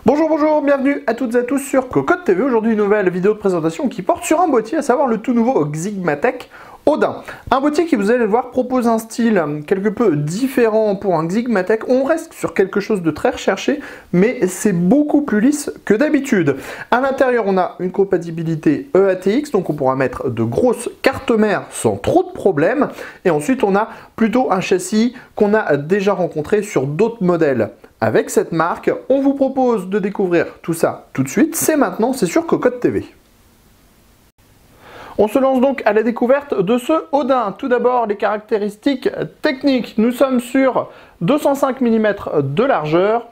Bonjour, bienvenue à toutes et à tous sur Cocotte TV. Aujourd'hui, une nouvelle vidéo de présentation qui porte sur un boîtier, à savoir le tout nouveau Xigmatech Odin. Un boîtier qui, vous allez le voir, propose un style quelque peu différent pour un Xigmatech. On reste sur quelque chose de très recherché, mais c'est beaucoup plus lisse que d'habitude. À l'intérieur, on a une compatibilité EATX, donc on pourra mettre de grosses cartes mères sans trop de problèmes. Et ensuite, on a plutôt un châssis qu'on a déjà rencontré sur d'autres modèles. Avec cette marque, on vous propose de découvrir tout ça tout de suite. C'est maintenant, c'est sur Cocotte TV. On se lance donc à la découverte de ce Odin. Tout d'abord, les caractéristiques techniques. Nous sommes sur 205 mm de largeur,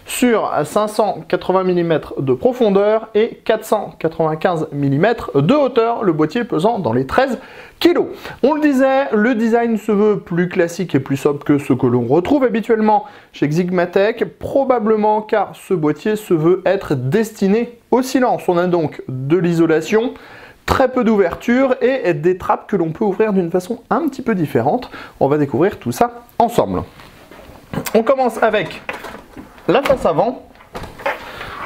sur 580 mm de profondeur et 495 mm de hauteur, le boîtier pesant dans les 13 kg. On le disait, le design se veut plus classique et plus sobre que ce que l'on retrouve habituellement chez Xigmatech, probablement car ce boîtier se veut être destiné au silence. On a donc de l'isolation, très peu d'ouverture et des trappes que l'on peut ouvrir d'une façon un petit peu différente. On va découvrir tout ça ensemble. On commence avec la face avant.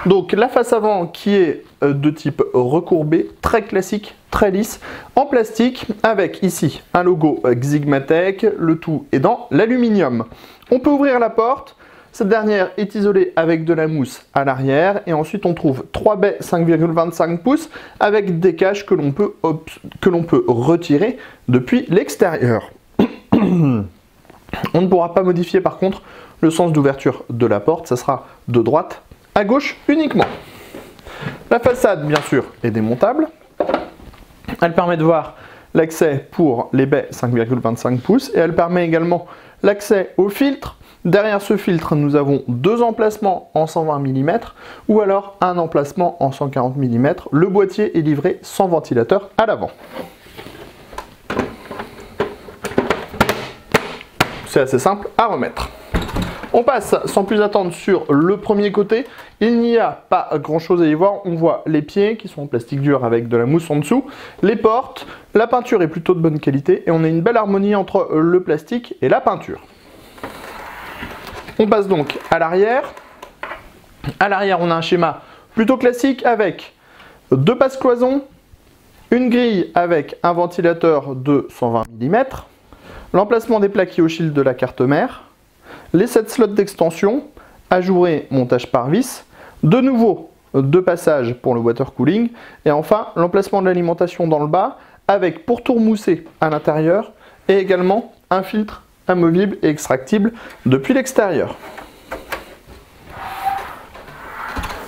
Donc la face avant qui est de type recourbé, très classique, très lisse, en plastique, avec ici un logo Xigmatech, le tout est dans l'aluminium. On peut ouvrir la porte, cette dernière est isolée avec de la mousse à l'arrière, et ensuite on trouve 3 baies 5,25 pouces avec des caches que l'on peut retirer depuis l'extérieur. On ne pourra pas modifier par contre le sens d'ouverture de la porte, ça sera de droite à gauche uniquement. La façade, bien sûr, est démontable. Elle permet de voir l'accès pour les baies 5,25 pouces et elle permet également l'accès au filtre. Derrière ce filtre, nous avons deux emplacements en 120 mm ou alors un emplacement en 140 mm. Le boîtier est livré sans ventilateur à l'avant. C'est assez simple à remettre. On passe sans plus attendre sur le premier côté. Il n'y a pas grand chose à y voir. On voit les pieds qui sont en plastique dur avec de la mousse en dessous. Les portes, la peinture est plutôt de bonne qualité et on a une belle harmonie entre le plastique et la peinture. On passe donc à l'arrière. À l'arrière, on a un schéma plutôt classique avec deux passes-cloisons, une grille avec un ventilateur de 120 mm, l'emplacement des plaques au shield de la carte mère, les 7 slots d'extension, ajouré montage par vis, de nouveau 2 passages pour le water cooling, et enfin l'emplacement de l'alimentation dans le bas, avec pourtour moussé à l'intérieur, et également un filtre amovible et extractible depuis l'extérieur.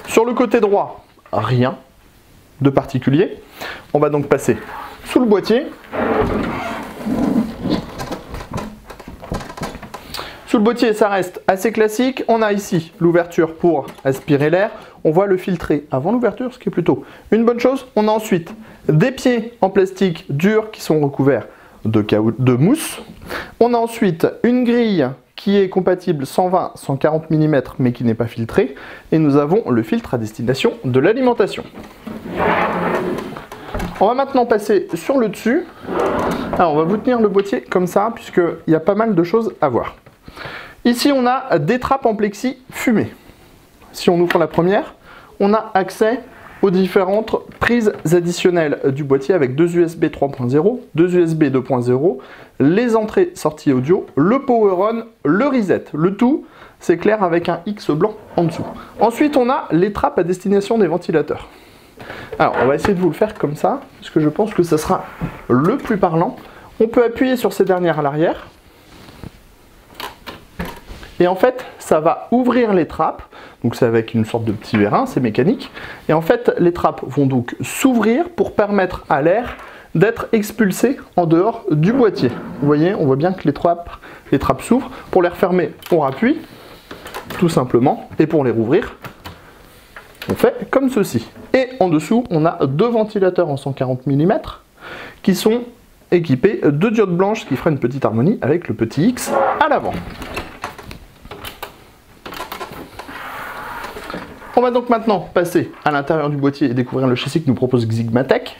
Sur le côté droit, rien de particulier. On va donc passer sous le boîtier. Sous le boîtier, ça reste assez classique. On a ici l'ouverture pour aspirer l'air. On voit le filtrer avant l'ouverture, ce qui est plutôt une bonne chose. On a ensuite des pieds en plastique dur qui sont recouverts de mousse. On a ensuite une grille qui est compatible 120-140 mm mais qui n'est pas filtrée. Et nous avons le filtre à destination de l'alimentation. On va maintenant passer sur le dessus. Alors on va vous tenir le boîtier comme ça puisqu'il y a pas mal de choses à voir. Ici, on a des trappes en plexi fumé. Si on ouvre la première, on a accès aux différentes prises additionnelles du boîtier avec deux USB 3.0, deux USB 2.0, les entrées-sorties audio, le power on, le reset. Le tout, c'est clair avec un X blanc en dessous. Ensuite, on a les trappes à destination des ventilateurs. Alors, on va essayer de vous le faire comme ça, parce que je pense que ça sera le plus parlant. On peut appuyer sur ces dernières à l'arrière. Et en fait, ça va ouvrir les trappes. Donc c'est avec une sorte de petit vérin, c'est mécanique. Et en fait, les trappes vont donc s'ouvrir pour permettre à l'air d'être expulsé en dehors du boîtier. Vous voyez, on voit bien que les trappes s'ouvrent. Pour les refermer, on rappuie, tout simplement. Et pour les rouvrir, on fait comme ceci. Et en dessous, on a deux ventilateurs en 140 mm qui sont équipés de diodes blanches, ce qui fera une petite harmonie avec le petit X à l'avant. On va donc maintenant passer à l'intérieur du boîtier et découvrir le châssis que nous propose Xigmatech.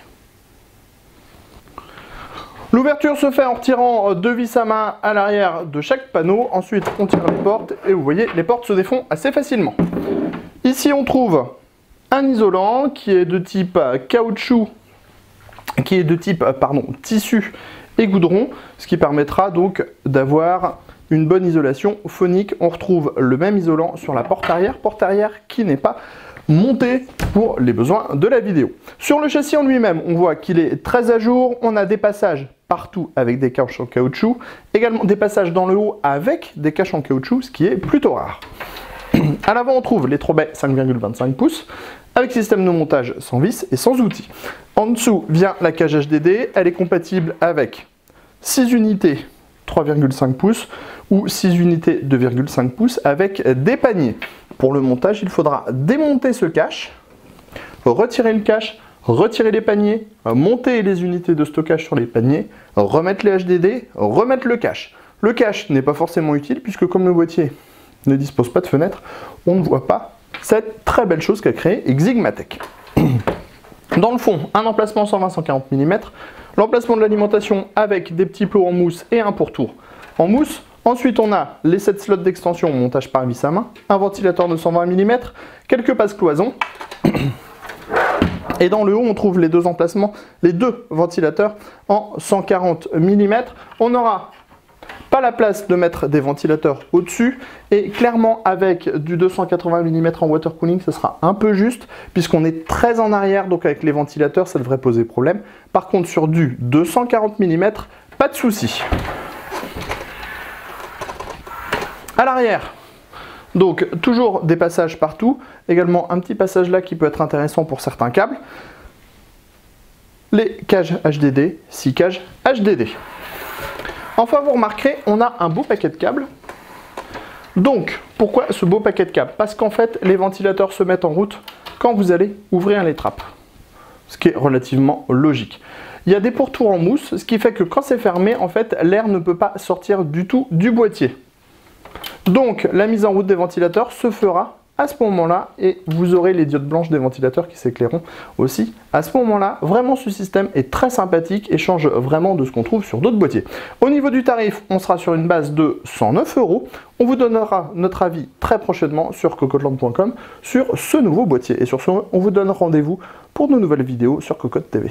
L'ouverture se fait en retirant deux vis à main à l'arrière de chaque panneau. Ensuite, on tire les portes et vous voyez, les portes se défont assez facilement. Ici, on trouve un isolant qui est de type caoutchouc, tissu et goudron, ce qui permettra donc d'avoir une bonne isolation phonique. On retrouve le même isolant sur la porte arrière qui n'est pas montée pour les besoins de la vidéo. Sur le châssis en lui-même, on voit qu'il est très à jour. On a des passages partout avec des caches en caoutchouc, également des passages dans le haut avec des caches en caoutchouc, ce qui est plutôt rare. À l'avant, on trouve les trobets 5,25 pouces avec système de montage sans vis et sans outils. En dessous vient la cage HDD, elle est compatible avec 6 unités 3,5 pouces ou 6 unités 2,5 pouces avec des paniers. Pour le montage, il faudra démonter ce cache, retirer le cache, retirer les paniers, monter les unités de stockage sur les paniers, remettre les HDD, remettre le cache. Le cache n'est pas forcément utile puisque comme le boîtier ne dispose pas de fenêtre, on ne voit pas cette très belle chose qu'a créé Xigmatech. Dans le fond, un emplacement 120-140 mm, l'emplacement de l'alimentation avec des petits plots en mousse et un pourtour en mousse. Ensuite, on a les 7 slots d'extension, montage par vis à main, un ventilateur de 120 mm, quelques passes cloisons. Et dans le haut, on trouve les deux emplacements, les deux ventilateurs en 140 mm. On n'aura pas la place de mettre des ventilateurs au-dessus. Et clairement, avec du 280 mm en water cooling, ce sera un peu juste, puisqu'on est très en arrière, donc avec les ventilateurs, ça devrait poser problème. Par contre, sur du 240 mm, pas de souci. À l'arrière, donc toujours des passages partout, également un petit passage là qui peut être intéressant pour certains câbles. Les cages HDD, 6 cages HDD. Enfin, vous remarquerez, on a un beau paquet de câbles. Donc, pourquoi ce beau paquet de câbles? Parce qu'en fait, les ventilateurs se mettent en route quand vous allez ouvrir les trappes. Ce qui est relativement logique. Il y a des pourtours en mousse, ce qui fait que quand c'est fermé, en fait, l'air ne peut pas sortir du tout du boîtier. Donc, la mise en route des ventilateurs se fera à ce moment-là et vous aurez les diodes blanches des ventilateurs qui s'éclaireront aussi à ce moment-là. Vraiment, ce système est très sympathique et change vraiment de ce qu'on trouve sur d'autres boîtiers. Au niveau du tarif, on sera sur une base de 109 €. On vous donnera notre avis très prochainement sur cocoteland.com sur ce nouveau boîtier. Et sur ce, on vous donne rendez-vous pour de nouvelles vidéos sur Cocotte TV.